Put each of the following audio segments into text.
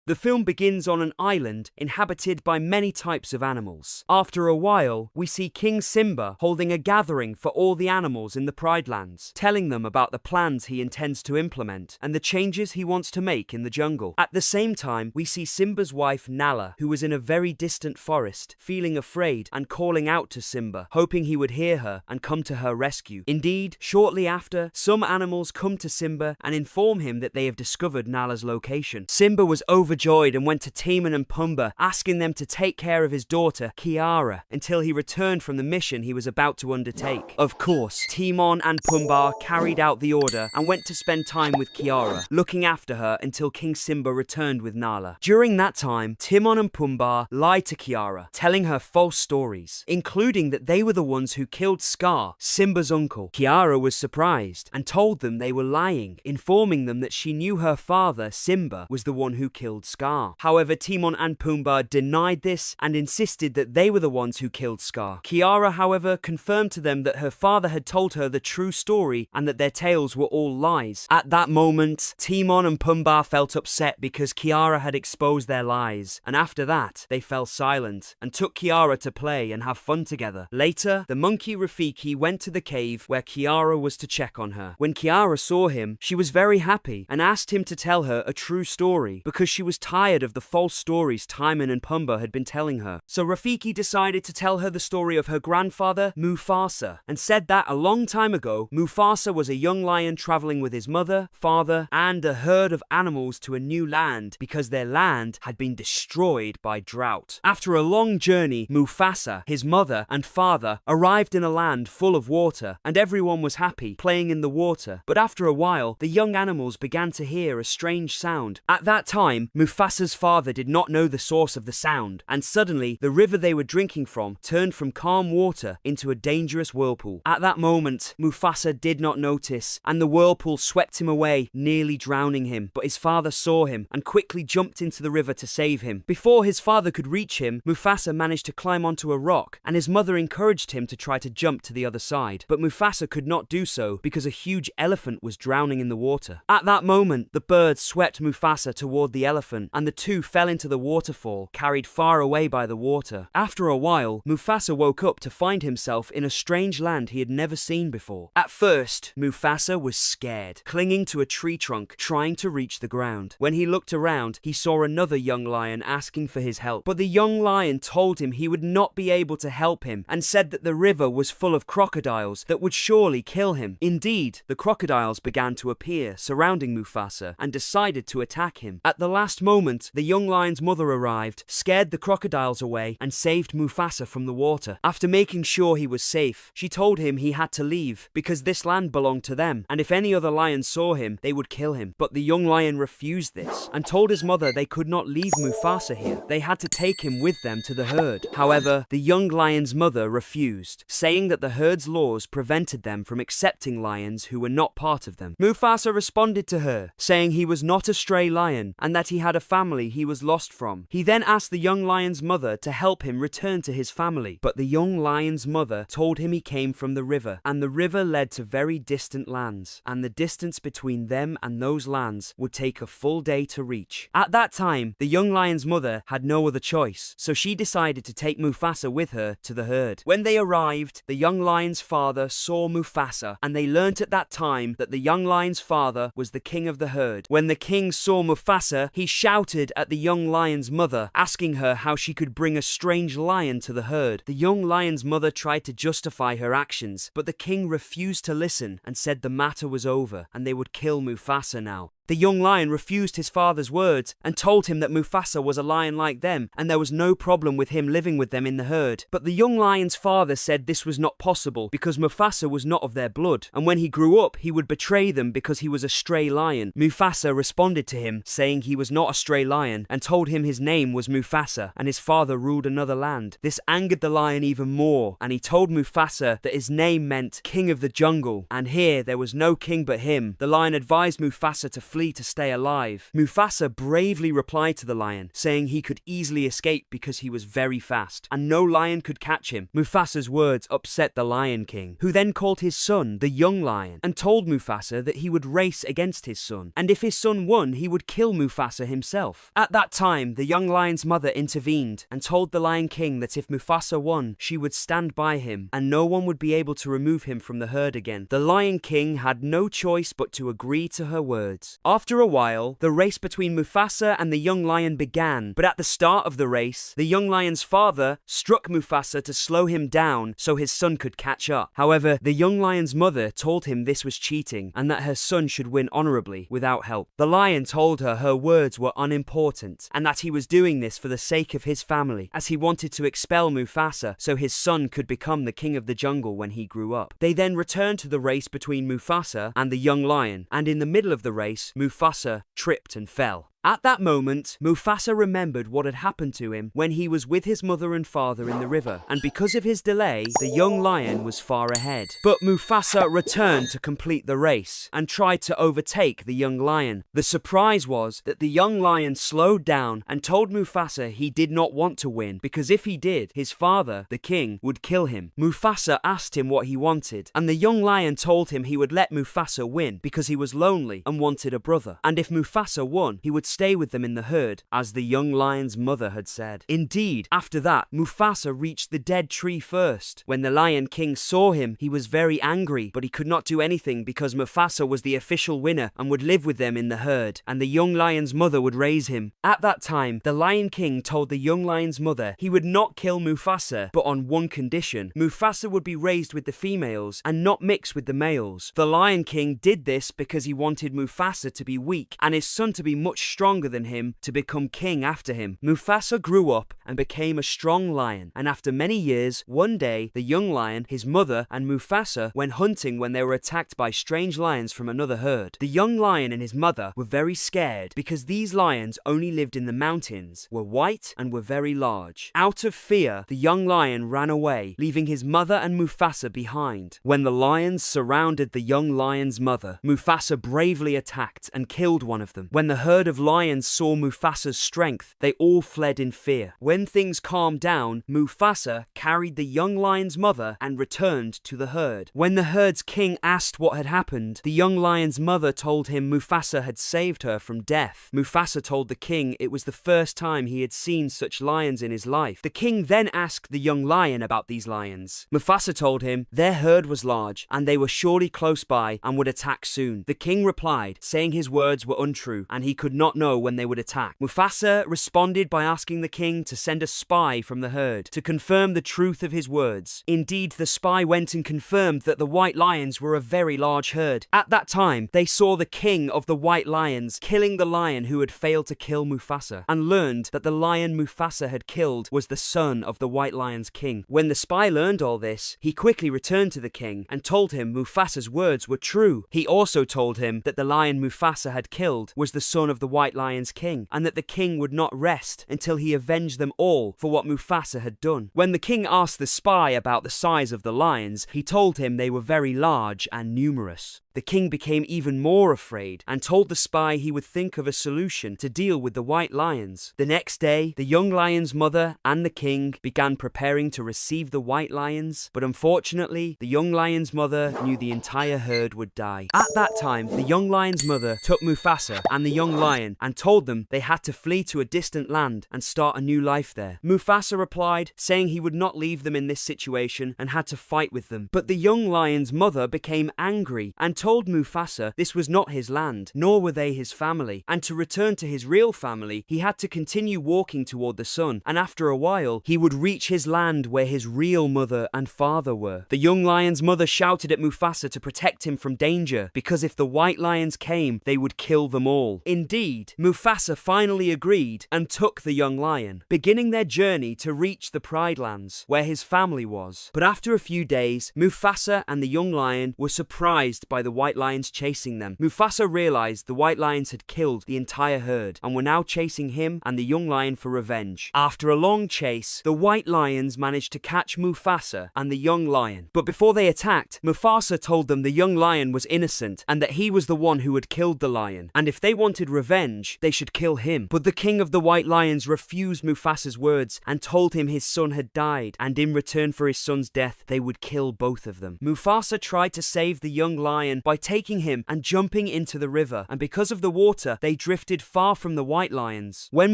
The film begins on an island inhabited by many types of animals. After a while, we see King Simba holding a gathering for all the animals in the Pride Lands, telling them about the plans he intends to implement and the changes he wants to make in the jungle. At the same time, we see Simba's wife Nala, who was in a very distant forest, feeling afraid and calling out to Simba, hoping he would hear her and come to her rescue. Indeed, shortly after, some animals come to Simba and inform him that they have discovered Nala's location. Simba was overjoyed and went to Timon and Pumbaa, asking them to take care of his daughter, Kiara, until he returned from the mission he was about to undertake. Of course, Timon and Pumbaa carried out the order and went to spend time with Kiara, looking after her until King Simba returned with Nala. During that time, Timon and Pumbaa lied to Kiara, telling her false stories, including that they were the ones who killed Scar, Simba's uncle. Kiara was surprised and told them they were lying, informing them that she knew her father, Simba, was the one who killed Scar. However, Timon and Pumbaa denied this and insisted that they were the ones who killed Scar. Kiara, however, confirmed to them that her father had told her the true story and that their tales were all lies. At that moment, Timon and Pumbaa felt upset because Kiara had exposed their lies, and after that, they fell silent and took Kiara to play and have fun together. Later, the monkey Rafiki went to the cave where Kiara was to check on her. When Kiara saw him, she was very happy and asked him to tell her a true story because she was tired of the false stories Timon and Pumbaa had been telling her. So Rafiki decided to tell her the story of her grandfather, Mufasa, and said that a long time ago, Mufasa was a young lion traveling with his mother, father, and a herd of animals to a new land because their land had been destroyed by drought. After a long journey, Mufasa, his mother, and father arrived in a land full of water, and everyone was happy, playing in the water. But after a while, the young animals began to hear a strange sound. At that time, Mufasa's father did not know the source of the sound, and suddenly, the river they were drinking from turned from calm water into a dangerous whirlpool. At that moment, Mufasa did not notice, and the whirlpool swept him away, nearly drowning him. But his father saw him and quickly jumped into the river to save him. Before his father could reach him, Mufasa managed to climb onto a rock, and his mother encouraged him to try to jump to the other side. But Mufasa could not do so because a huge elephant was drowning in the water. At that moment, the birds swept Mufasa toward the elephant, and the two fell into the waterfall, carried far away by the water. After a while, Mufasa woke up to find himself in a strange land he had never seen before. At first, Mufasa was scared, clinging to a tree trunk, trying to reach the ground. When he looked around, he saw another young lion asking for his help. But the young lion told him he would not be able to help him and said that the river was full of crocodiles that would surely kill him. Indeed, the crocodiles began to appear, surrounding Mufasa, and decided to attack him. At the last moment, the young lion's mother arrived, scared the crocodiles away, and saved Mufasa from the water. After making sure he was safe, she told him he had to leave because this land belonged to them, and if any other lions saw him, they would kill him. But the young lion refused this and told his mother they could not leave Mufasa here. They had to take him with them to the herd. However, the young lion's mother refused, saying that the herd's laws prevented them from accepting lions who were not part of them. Mufasa responded to her, saying he was not a stray lion and that he had a family he was lost from. He then asked the young lion's mother to help him return to his family, but the young lion's mother told him he came from the river, and the river led to very distant lands, and the distance between them and those lands would take a full day to reach. At that time, the young lion's mother had no other choice, so she decided to take Mufasa with her to the herd. When they arrived, the young lion's father saw Mufasa, and they learnt at that time that the young lion's father was the king of the herd. When the king saw Mufasa, he shouted at the young lion's mother, asking her how she could bring a strange lion to the herd. The young lion's mother tried to justify her actions, but the king refused to listen and said the matter was over and they would kill Mufasa now. The young lion refused his father's words and told him that Mufasa was a lion like them and there was no problem with him living with them in the herd. But the young lion's father said this was not possible because Mufasa was not of their blood, and when he grew up he would betray them because he was a stray lion. Mufasa responded to him, saying he was not a stray lion, and told him his name was Mufasa and his father ruled another land. This angered the lion even more, and he told Mufasa that his name meant King of the Jungle, and here there was no king but him. The lion advised Mufasa to flee flee to stay alive. Mufasa bravely replied to the lion, saying he could easily escape because he was very fast, and no lion could catch him. Mufasa's words upset the Lion King, who then called his son the young lion, and told Mufasa that he would race against his son, and if his son won, he would kill Mufasa himself. At that time, the young lion's mother intervened, and told the Lion King that if Mufasa won, she would stand by him, and no one would be able to remove him from the herd again. The Lion King had no choice but to agree to her words. After a while, the race between Mufasa and the young lion began, but at the start of the race, the young lion's father struck Mufasa to slow him down so his son could catch up. However, the young lion's mother told him this was cheating, and that her son should win honorably without help. The lion told her words were unimportant, and that he was doing this for the sake of his family, as he wanted to expel Mufasa so his son could become the king of the jungle when he grew up. They then returned to the race between Mufasa and the young lion, and in the middle of the race, Mufasa tripped and fell. At that moment, Mufasa remembered what had happened to him when he was with his mother and father in the river, and because of his delay, the young lion was far ahead. But Mufasa returned to complete the race, and tried to overtake the young lion. The surprise was that the young lion slowed down and told Mufasa he did not want to win, because if he did, his father, the king, would kill him. Mufasa asked him what he wanted, and the young lion told him he would let Mufasa win because he was lonely and wanted a brother, and if Mufasa won, he would stay with them in the herd, as the young lion's mother had said. Indeed, after that, Mufasa reached the dead tree first. When the Lion King saw him, he was very angry, but he could not do anything because Mufasa was the official winner and would live with them in the herd, and the young lion's mother would raise him. At that time, the Lion King told the young lion's mother he would not kill Mufasa, but on one condition: Mufasa would be raised with the females and not mix with the males. The Lion King did this because he wanted Mufasa to be weak and his son to be much stronger than him to become king after him. Mufasa grew up and became a strong lion, and after many years, one day, the young lion, his mother, and Mufasa went hunting when they were attacked by strange lions from another herd. The young lion and his mother were very scared because these lions only lived in the mountains, were white, and were very large. Out of fear, the young lion ran away, leaving his mother and Mufasa behind. When the lions surrounded the young lion's mother, Mufasa bravely attacked and killed one of them. When the herd of lions saw Mufasa's strength, they all fled in fear. When things calmed down, Mufasa carried the young lion's mother and returned to the herd. When the herd's king asked what had happened, the young lion's mother told him Mufasa had saved her from death. Mufasa told the king it was the first time he had seen such lions in his life. The king then asked the young lion about these lions. Mufasa told him their herd was large and they were surely close by and would attack soon. The king replied, saying his words were untrue and he could not know when they would attack. Mufasa responded by asking the king to send a spy from the herd to confirm the truth of his words. Indeed, the spy went and confirmed that the white lions were a very large herd. At that time, they saw the king of the white lions killing the lion who had failed to kill Mufasa, and learned that the lion Mufasa had killed was the son of the white lion's king. When the spy learned all this, he quickly returned to the king and told him Mufasa's words were true. He also told him that the lion Mufasa had killed was the son of the white lion's king, and that the king would not rest until he avenged them all for what Mufasa had done. When the king asked the spy about the size of the lions, he told him they were very large and numerous. The king became even more afraid and told the spy he would think of a solution to deal with the white lions. The next day, the young lion's mother and the king began preparing to receive the white lions, but unfortunately, the young lion's mother knew the entire herd would die. At that time, the young lion's mother took Mufasa and the young lion and told them they had to flee to a distant land and start a new life there. Mufasa replied, saying he would not leave them in this situation and had to fight with them. But the young lion's mother became angry and told Mufasa this was not his land, nor were they his family, and to return to his real family, he had to continue walking toward the sun, and after a while, he would reach his land where his real mother and father were. The young lion's mother shouted at Mufasa to protect him from danger, because if the white lions came, they would kill them all. Indeed, Mufasa finally agreed and took the young lion, beginning their journey to reach the Pride Lands, where his family was. But after a few days, Mufasa and the young lion were surprised by the the white lions chasing them. Mufasa realized the white lions had killed the entire herd and were now chasing him and the young lion for revenge. After a long chase, the white lions managed to catch Mufasa and the young lion. But before they attacked, Mufasa told them the young lion was innocent and that he was the one who had killed the lion, and if they wanted revenge, they should kill him. But the king of the white lions refused Mufasa's words and told him his son had died, and in return for his son's death, they would kill both of them. Mufasa tried to save the young lion by taking him and jumping into the river, and because of the water, they drifted far from the white lions. When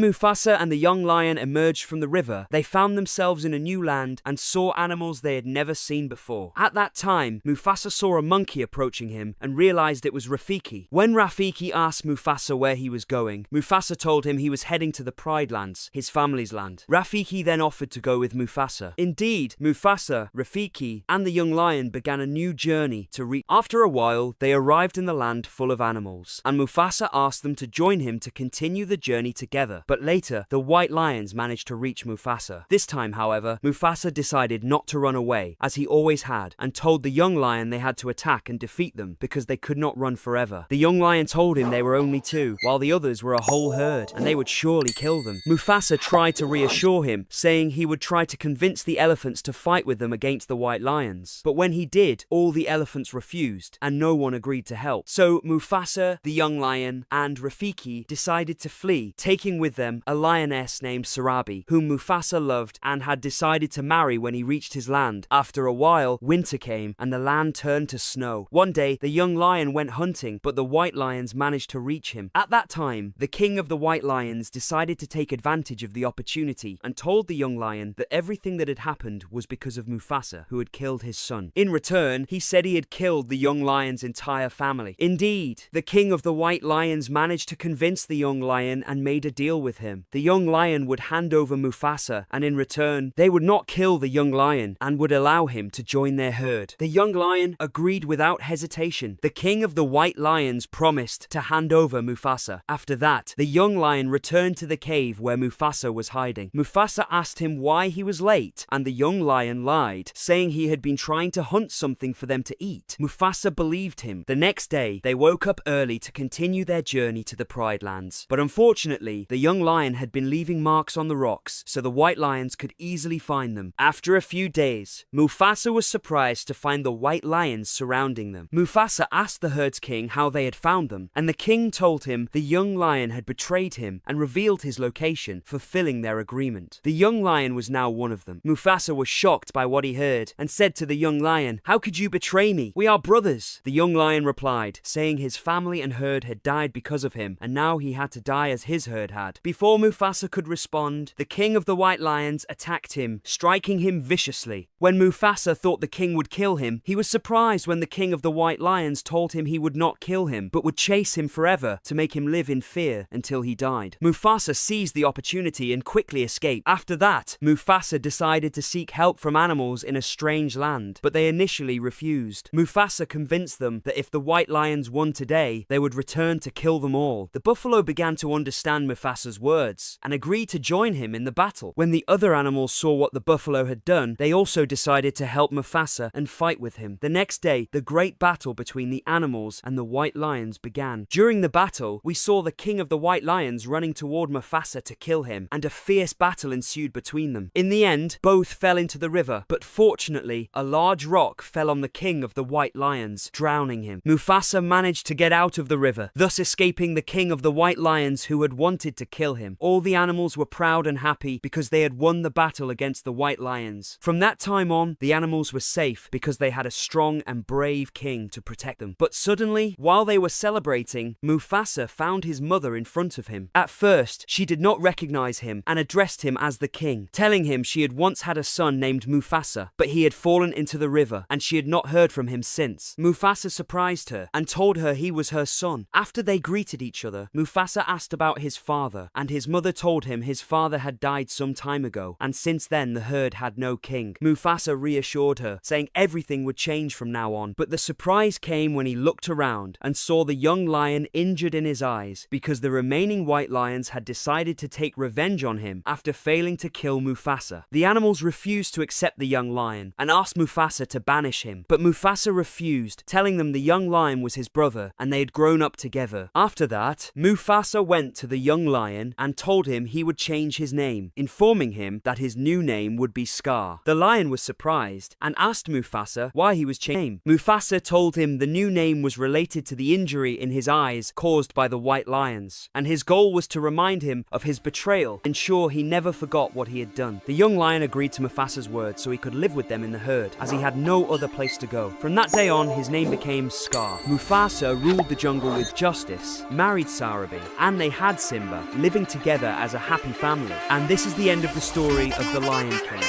Mufasa and the young lion emerged from the river, they found themselves in a new land and saw animals they had never seen before. At that time, Mufasa saw a monkey approaching him and realized it was Rafiki. When Rafiki asked Mufasa where he was going, Mufasa told him he was heading to the Pride Lands, his family's land. Rafiki then offered to go with Mufasa. Indeed, Mufasa, Rafiki, and the young lion began a new journey to reach. After a while, they arrived in the land full of animals, and Mufasa asked them to join him to continue the journey together. But later, the white lions managed to reach Mufasa. This time, however, Mufasa decided not to run away, as he always had, and told the young lion they had to attack and defeat them because they could not run forever. The young lion told him they were only two, while the others were a whole herd, and they would surely kill them. Mufasa tried to reassure him, saying he would try to convince the elephants to fight with them against the white lions. But when he did, all the elephants refused, and no one agreed to help. So Mufasa, the young lion, and Rafiki decided to flee, taking with them a lioness named Sarabi, whom Mufasa loved and had decided to marry when he reached his land. After a while, winter came, and the land turned to snow. One day, the young lion went hunting, but the white lions managed to reach him. At that time, the king of the white lions decided to take advantage of the opportunity and told the young lion that everything that had happened was because of Mufasa, who had killed his son. In return, he said he had killed the young lion's entire family. Indeed, the king of the white lions managed to convince the young lion and made a deal with him. The young lion would hand over Mufasa, and in return, they would not kill the young lion and would allow him to join their herd. The young lion agreed without hesitation. The king of the white lions promised to hand over Mufasa. After that, the young lion returned to the cave where Mufasa was hiding. Mufasa asked him why he was late, and the young lion lied, saying he had been trying to hunt something for them to eat. Mufasa believed him. The next day, they woke up early to continue their journey to the Pride Lands. But unfortunately, the young lion had been leaving marks on the rocks, so the white lions could easily find them. After a few days, Mufasa was surprised to find the white lions surrounding them. Mufasa asked the herd's king how they had found them, and the king told him the young lion had betrayed him and revealed his location, fulfilling their agreement. The young lion was now one of them. Mufasa was shocked by what he heard and said to the young lion, "How could you betray me? We are brothers." The young lion replied, saying his family and herd had died because of him, and now he had to die as his herd had. Before Mufasa could respond, the king of the white lions attacked him, striking him viciously. When Mufasa thought the king would kill him, he was surprised when the king of the white lions told him he would not kill him, but would chase him forever to make him live in fear until he died. Mufasa seized the opportunity and quickly escaped. After that, Mufasa decided to seek help from animals in a strange land, but they initially refused. Mufasa convinced them that if the white lions won today, they would return to kill them all. The buffalo began to understand Mufasa's words and agreed to join him in the battle. When the other animals saw what the buffalo had done, they also decided to help Mufasa and fight with him. The next day, the great battle between the animals and the white lions began. During the battle, we saw the king of the white lions running toward Mufasa to kill him, and a fierce battle ensued between them. In the end, both fell into the river, but fortunately, a large rock fell on the king of the white lions, drowning him. Mufasa managed to get out of the river, thus escaping the king of the white lions who had wanted to kill him. All the animals were proud and happy because they had won the battle against the white lions. From that time on, the animals were safe because they had a strong and brave king to protect them. But suddenly, while they were celebrating, Mufasa found his mother in front of him. At first, she did not recognize him and addressed him as the king, telling him she had once had a son named Mufasa, but he had fallen into the river and she had not heard from him since. Mufasa surprised her and told her he was her son. After they greeted each other, Mufasa asked about his father, and his mother told him his father had died some time ago, and since then the herd had no king. Mufasa reassured her, saying everything would change from now on, but the surprise came when he looked around and saw the young lion injured in his eyes because the remaining white lions had decided to take revenge on him after failing to kill Mufasa. The animals refused to accept the young lion and asked Mufasa to banish him, but Mufasa refused, telling telling them the young lion was his brother and they had grown up together. After that, Mufasa went to the young lion and told him he would change his name, informing him that his new name would be Scar. The lion was surprised and asked Mufasa why he was changing. Mufasa told him the new name was related to the injury in his eyes caused by the white lions, and his goal was to remind him of his betrayal, ensure he never forgot what he had done. The young lion agreed to Mufasa's words so he could live with them in the herd, as he had no other place to go. From that day on, his name became Scar. Mufasa ruled the jungle with justice, married Sarabi, and they had Simba, living together as a happy family. And this is the end of the story of the Lion King.